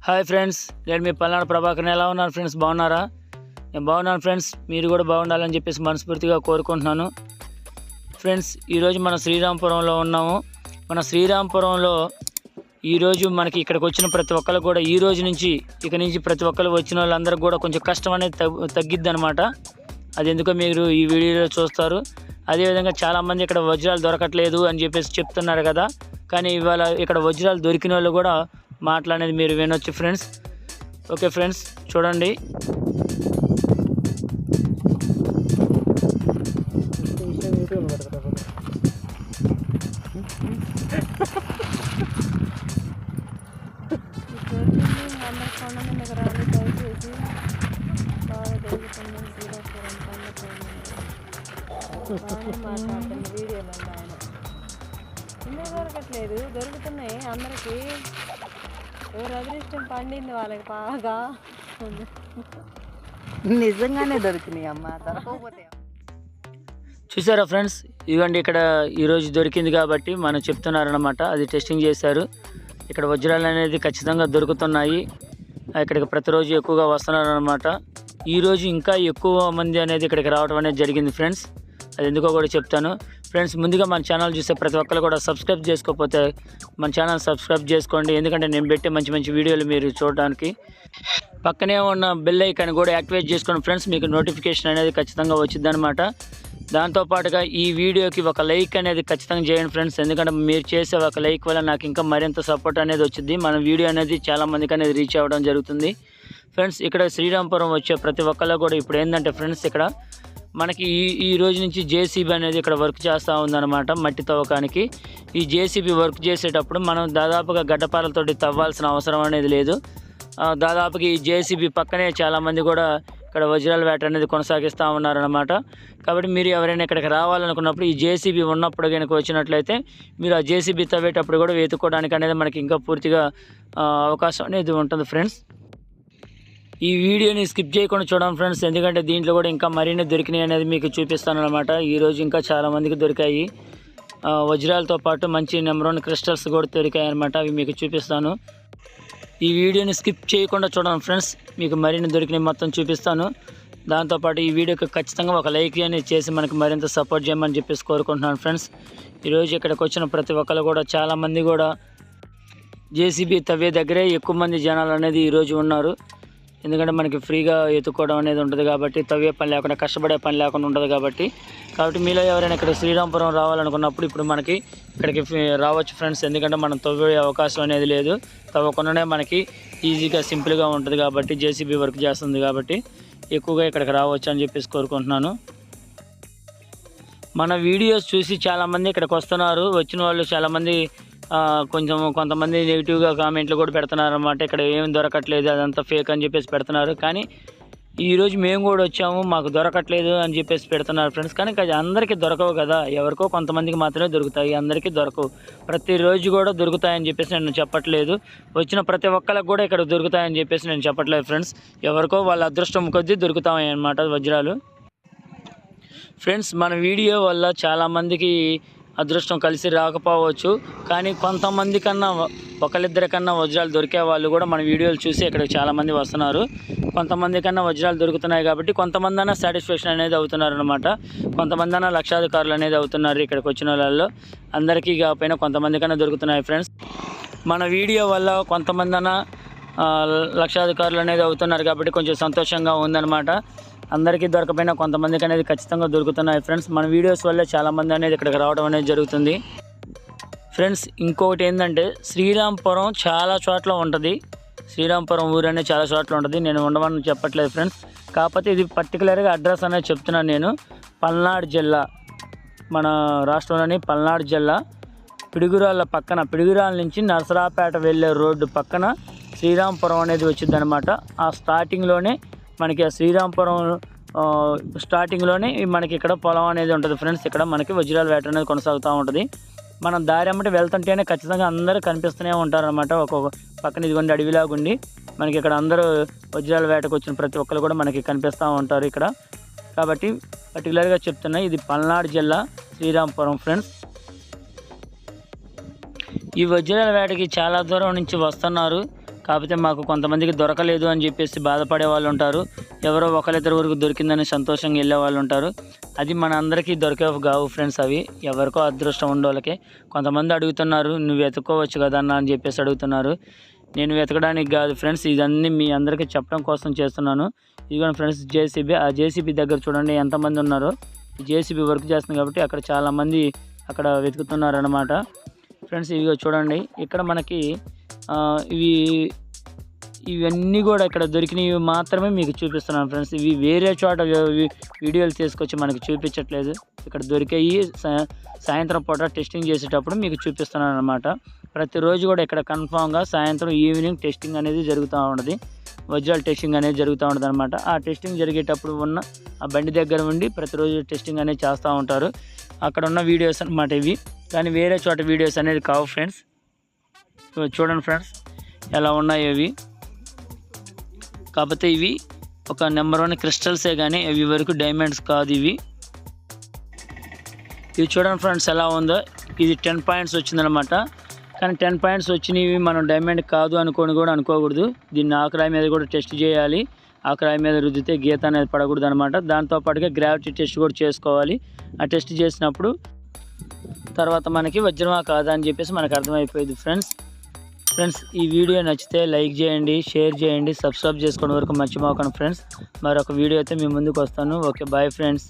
Hi friends, నేను మీ పల్నాడు ప్రభాకర్. ఎలా ఉన్నారు ఫ్రెండ్స్? బాగున్నారా? నేను బాగున్నాను ఫ్రెండ్స్. మీరు కూడా బాగుండాలని చెప్పేసి మనస్ఫూర్తిగా కోరుకుంటున్నాను. ఫ్రెండ్స్, ఈరోజు మన శ్రీరాంపురంలో ఉన్నాము. మన శ్రీరాంపురంలో ఈరోజు మనకి ఇక్కడికి వచ్చిన ప్రతి ఒక్కరు కూడా ఈ రోజు నుంచి ఇక నుంచి ప్రతి ఒక్కరు వచ్చిన వాళ్ళందరికీ కూడా కొంచెం కష్టం అనేది తగ్గిద్ది అనమాట. అది ఎందుకో మీరు ఈ వీడియోలో చూస్తారు. అదేవిధంగా చాలామంది ఇక్కడ వజ్రాలు దొరకట్లేదు అని చెప్పేసి చెప్తున్నారు కదా, కానీ ఇవాళ ఇక్కడ వజ్రాలు దొరికిన వాళ్ళు కూడా మాట్లాడేది మీరు వినొచ్చు ఫ్రెండ్స్. ఓకే ఫ్రెండ్స్, చూడండి. దొరకట్లేదు, దొరుకుతున్నాయి అందరికి. ఎవరు అదృష్టం పండింది వాళ్ళకి బాగా. నిజంగానే దొరికినాయి అమ్మ, దొరకకపోతే. చూసారా ఫ్రెండ్స్, ఇవ్వండి ఇక్కడ ఈరోజు దొరికింది కాబట్టి మనం చెప్తున్నారనమాట. అది టెస్టింగ్ చేశారు. ఇక్కడ వజ్రాలు అనేది ఖచ్చితంగా దొరుకుతున్నాయి. ఇక్కడికి ప్రతిరోజు ఎక్కువగా వస్తున్నారనమాట. ఈరోజు ఇంకా ఎక్కువ మంది అనేది ఇక్కడికి రావడం అనేది జరిగింది ఫ్రెండ్స్. అది ఎందుకో కూడా చెప్తాను ఫ్రెండ్స్. ముందుగా మన ఛానల్ చూసే ప్రతి ఒక్కరు కూడా సబ్స్క్రైబ్ చేసుకోకపోతే మన ఛానల్ సబ్స్క్రైబ్ చేసుకోండి. ఎందుకంటే నేను పెట్టే మంచి మంచి వీడియోలు మీరు చూడడానికి. పక్కనే ఉన్న బెల్ ఐకాన్ కూడా యాక్టివేట్ చేసుకోండి ఫ్రెండ్స్. మీకు నోటిఫికేషన్ అనేది ఖచ్చితంగా వచ్చింది అనమాట. దాంతోపాటుగా ఈ వీడియోకి ఒక లైక్ అనేది ఖచ్చితంగా చేయండి ఫ్రెండ్స్. ఎందుకంటే మీరు చేసే ఒక లైక్ వల్ల నాకు ఇంకా మరింత సపోర్ట్ అనేది వచ్చింది. మన వీడియో అనేది చాలామందికి అనేది రీచ్ అవ్వడం జరుగుతుంది ఫ్రెండ్స్. ఇక్కడ శ్రీరాంపురం వచ్చే ప్రతి ఒక్కళ్ళు కూడా ఇప్పుడు ఏంటంటే ఫ్రెండ్స్, ఇక్కడ మనకి ఈ రోజు నుంచి జేసీబీ అనేది ఇక్కడ వర్క్ చేస్తూ ఉందన్నమాట, మట్టి తవ్వకానికి. ఈ జేసీబీ వర్క్ చేసేటప్పుడు మనం దాదాపుగా గడ్డపారలతోటి తవ్వాల్సిన అవసరం అనేది లేదు. దాదాపుగా ఈ జేసీబీ పక్కనే చాలామంది కూడా ఇక్కడ వజ్రాల వేట అనేది కొనసాగిస్తూ ఉన్నారన్నమాట. కాబట్టి మీరు ఎవరైనా ఇక్కడికి రావాలనుకున్నప్పుడు ఈ జేసీబీ ఉన్నప్పుడు కనుక వచ్చినట్లయితే మీరు ఆ జేసీబీ తవ్వేటప్పుడు కూడా వెతుక్కోవడానికి అనేది మనకి ఇంకా పూర్తిగా అవకాశం అనేది ఉంటుంది ఫ్రెండ్స్. ఈ వీడియోని స్కిప్ చేయకుండా చూడండి ఫ్రెండ్స్, ఎందుకంటే దీంట్లో కూడా ఇంకా మరిన్ని దొరికినాయి అనేది మీకు చూపిస్తాను అనమాట. ఈరోజు ఇంకా చాలామందికి దొరికాయి. వజ్రాలతో పాటు మంచి నెంబర్ 1 క్రిస్టల్స్ కూడా దొరికాయి అనమాట. అవి మీకు చూపిస్తాను. ఈ వీడియోని స్కిప్ చేయకుండా చూడండి ఫ్రెండ్స్, మీకు మరిన్ని దొరికినవి మొత్తం చూపిస్తాను. దాంతోపాటు ఈ వీడియోకి ఖచ్చితంగా ఒక లైక్ అనేది చేసి మనకి మరింత సపోర్ట్ చేయమని చెప్పేసి కోరుకుంటున్నాను ఫ్రెండ్స్. ఈరోజు ఇక్కడికి వచ్చిన ప్రతి ఒక్కరు కూడా చాలామంది కూడా జేసీబీ తవ్వే దగ్గరే ఎక్కువ మంది జనాలు అనేది ఈరోజు ఉన్నారు. ఎందుకంటే మనకి ఫ్రీగా ఎత్తుకోవడం అనేది ఉంటుంది కాబట్టి, తవ్వే పని లేకుండా కష్టపడే పని లేకుండా ఉంటుంది కాబట్టి మీలో ఎవరైనా ఇక్కడ శ్రీరాంపురం రావాలనుకున్నప్పుడు ఇప్పుడు మనకి ఇక్కడికి రావచ్చు ఫ్రెండ్స్. ఎందుకంటే మనం తవ్వే అవకాశం అనేది లేదు. తవ్వకుండానే మనకి ఈజీగా సింపుల్గా ఉంటుంది కాబట్టి, జేసీబీ వర్క్ చేస్తుంది కాబట్టి ఎక్కువగా ఇక్కడికి రావచ్చు అని చెప్పేసి కోరుకుంటున్నాను. మన వీడియోస్ చూసి చాలామంది ఇక్కడికి వస్తున్నారు. వచ్చిన వాళ్ళు చాలామంది కొంతమంది నెగిటివ్గా కామెంట్లు కూడా పెడుతున్నారు అన్నమాట. ఇక్కడ ఏం దొరకట్లేదు, అదంతా ఫేక్ అని చెప్పేసి పెడుతున్నారు. కానీ ఈరోజు మేము కూడా వచ్చాము, మాకు దొరకట్లేదు అని చెప్పేసి పెడుతున్నారు ఫ్రెండ్స్. కానీ అది అందరికీ దొరకవు కదా, ఎవరికో కొంతమందికి మాత్రమే దొరుకుతాయి, అందరికీ దొరకవు. ప్రతిరోజు కూడా దొరుకుతాయని చెప్పేసి నేను చెప్పట్లేదు. వచ్చిన ప్రతి ఒక్కరికి కూడా ఇక్కడ దొరుకుతాయని చెప్పేసి నేను చెప్పట్లేదు ఫ్రెండ్స్. ఎవరికో వాళ్ళ అదృష్టం కొద్దీ దొరుకుతాయి అన్నమాట వజ్రాలు ఫ్రెండ్స్. మన వీడియో వల్ల చాలామందికి అదృష్టం కలిసి రాకపోవచ్చు, కానీ కొంతమంది కన్నా ఒకరిద్దరి కన్నా వజ్రాలు దొరికే వాళ్ళు కూడా మన వీడియోలు చూసి ఇక్కడికి చాలామంది వస్తున్నారు. కొంతమంది కన్నా వజ్రాలు దొరుకుతున్నాయి కాబట్టి కొంతమంది అన్నా సాటిస్ఫాక్షన్ అనేది అవుతున్నారు అనమాట. కొంతమంది అన్నా లక్షాధికారులు అనేది అవుతున్నారు ఇక్కడికి వచ్చిన వాళ్ళల్లో. అందరికీ కాకపోయినా కొంతమంది కన్నా దొరుకుతున్నాయి ఫ్రెండ్స్. మన వీడియో వల్ల కొంతమంది అన్నా లక్షాధికారులు అనేది అవుతున్నారు కాబట్టి కొంచెం సంతోషంగా ఉందన్నమాట. అందరికీ దొరకపోయినా కొంతమందికి అనేది ఖచ్చితంగా దొరుకుతున్నాయి ఫ్రెండ్స్. మన వీడియోస్ వల్లే చాలామంది అనేది ఇక్కడికి రావడం అనేది జరుగుతుంది ఫ్రెండ్స్. ఇంకొకటి ఏంటంటే శ్రీరాంపురం చాలా చోట్ల ఉంటుంది. శ్రీరాంపురం ఊరు అనేది చాలా చోట్ల ఉంటుంది. నేను ఉండమని చెప్పట్లేదు ఫ్రెండ్స్, కాకపోతే ఇది పర్టికులర్గా అడ్రస్ అనేది చెప్తున్నాను నేను. పల్నాడు జిల్లా, మన రాష్ట్రంలోని పల్నాడు జిల్లా పిడుగురాళ్ళ పక్కన, పిడుగురాళ్ళ నుంచి నరసరాపేట వెళ్ళే రోడ్డు పక్కన శ్రీరాంపురం అనేది వచ్చింది అనమాట. ఆ స్టార్టింగ్లోనే మనకి ఆ శ్రీరాంపురం స్టార్టింగ్లోనే మనకి ఇక్కడ పొలం అనేది ఉంటుంది ఫ్రెండ్స్. ఇక్కడ మనకి వజ్రాల వేట అనేది కొనసాగుతూ ఉంటుంది. మనం దారి అమ్మటి వెళ్తుంటేనే ఖచ్చితంగా అందరూ కనిపిస్తూనే ఉంటారనమాట. ఒక్కొక్క పక్కన ఇదిగోండి అడవిలాగుండి మనకి ఇక్కడ అందరూ వజ్రాల వేటకు వచ్చిన ప్రతి ఒక్కరు కూడా మనకి కనిపిస్తూ ఉంటారు ఇక్కడ. కాబట్టి పర్టికులర్గా చెప్తున్నా, ఇది పల్నాడు జిల్లా శ్రీరాంపురం ఫ్రెండ్స్. ఈ వజ్రాల వేటకి చాలా దూరం నుంచి వస్తున్నారు. కాకపోతే మాకు కొంతమందికి దొరకలేదు అని చెప్పేసి బాధపడే వాళ్ళు ఉంటారు, ఎవరో ఒకరిద్దరు వరకు దొరికిందని సంతోషంగా వెళ్ళే వాళ్ళు ఉంటారు. అది మన అందరికీ దొరికేవి కావు ఫ్రెండ్స్, అవి ఎవరికో అదృష్టం ఉండోళ్ళకే. కొంతమంది అడుగుతున్నారు నువ్వు వెతుక్కోవచ్చు కదన్నా అని చెప్పేసి అడుగుతున్నారు. నేను వెతకడానికి కాదు ఫ్రెండ్స్, ఇదన్నీ మీ అందరికీ చెప్పడం కోసం చేస్తున్నాను. ఇదిగోండి ఫ్రెండ్స్ జేసీబీ, ఆ జేసీబీ దగ్గర చూడండి ఎంతమంది ఉన్నారో. ఈ జేసీబీ వర్క్ చేస్తుంది కాబట్టి అక్కడ చాలామంది అక్కడ వెతుకుతున్నారు అన్నమాట ఫ్రెండ్స్. ఇవి చూడండి ఇక్కడ మనకి ఇవన్నీ కూడా ఇక్కడ దొరికినవి మాత్రమే మీకు చూపిస్తున్నాను ఫ్రెండ్స్. ఇవి వేరే చోట వీడియోలు తీసుకొచ్చి మనకి చూపించట్లేదు, ఇక్కడ దొరికాయి సాయంత్రం పూట టెస్టింగ్ చేసేటప్పుడు మీకు చూపిస్తున్నాను అనమాట. ప్రతిరోజు కూడా ఇక్కడ కన్ఫామ్గా సాయంత్రం ఈవినింగ్ టెస్టింగ్ అనేది జరుగుతూ ఉంటుంది, వజ్రాల టెస్టింగ్ అనేది జరుగుతూ ఉంటుంది అనమాట. ఆ టెస్టింగ్ జరిగేటప్పుడు ఉన్న ఆ బండి దగ్గర ఉండి ప్రతిరోజు టెస్టింగ్ అనేది చేస్తూ ఉంటారు. అక్కడ ఉన్న వీడియోస్ అనమాట ఇవి, కానీ వేరే చోట వీడియోస్ అనేది కావు ఫ్రెండ్స్. చూడండి ఫ్రెండ్స్ ఎలా ఉన్నాయో ఇవి. కాకపోతే ఇవి ఒక నెంబర్ 1 క్రిస్టల్సే కానీ ఇవి వరకు డైమండ్స్ కాదు ఇవి. ఇవి చూడండి ఫ్రెండ్స్ ఎలా ఉందో. ఇది 10 పాయింట్స్ వచ్చిందనమాట, కానీ 10 పాయింట్స్ వచ్చినవి మనం డైమండ్ కాదు అనుకొని కూడా అనుకోకూడదు. దీన్ని ఆకురాయి మీద కూడా టెస్ట్ చేయాలి, ఆకురాయి మీద రుద్దితే గీత అనేది పడకూడదు అనమాట. దాంతోపాటుగా గ్రావిటీ టెస్ట్ కూడా చేసుకోవాలి. ఆ టెస్ట్ చేసినప్పుడు తర్వాత మనకి వజ్రమా కాదా అని చెప్పేసి మనకు అర్థమైపోయింది ఫ్రెండ్స్. ఈ వీడియో నచ్చితే లైక్ చేయండి, షేర్ చేయండి, సబ్స్క్రైబ్ చేసుకోవడం వరకు మర్చిపోకండి ఫ్రెండ్స్. మరొక వీడియో అయితే మీ ముందుకు వస్తాను. Okay, bye friends.